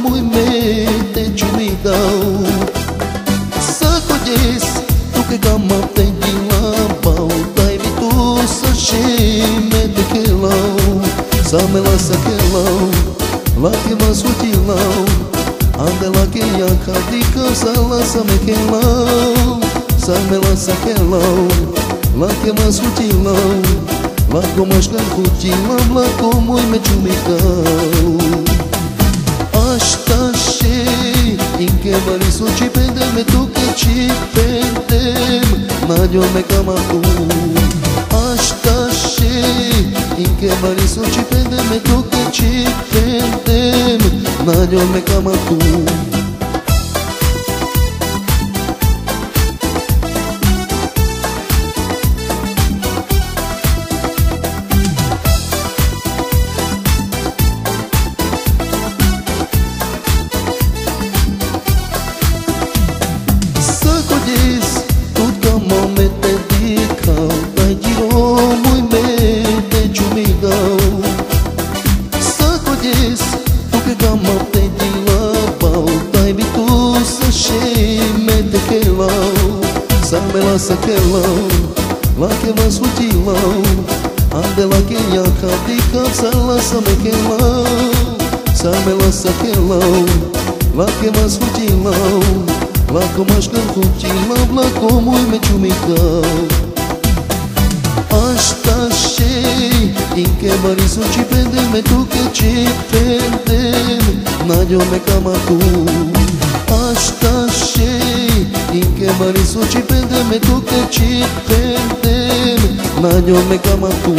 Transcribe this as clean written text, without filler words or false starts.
muy mete chumidao. Sacodes tu que cama tem de lambau, dai mi tu sa mete quelau, sa me lasa quelau, la que mas utilau, ande la que ya cadica sa lasa me quelau, sa me lasa quelau, la que mas utilau, la como as cancutilão, la como me chumidao. Asta și închemări sunt și pendem, tu că ci pendem, n-adio me cam tu. Asta și închemări sunt și pendem, tu că ci pendem, n-adio me cam tu. Sa quelau, la que mas futilau, ande la que ya cadica, sa lasa me quelau, sa me lasa quelau, la que mas futilau, la como as cancutilau, la como me chumicau. Asta și închemări sunt și pendem, tu că ci pendem, n-adio me cam tu. Asta și închemări sunt și pendem, tu că ci pendem, n-adio me cam tu.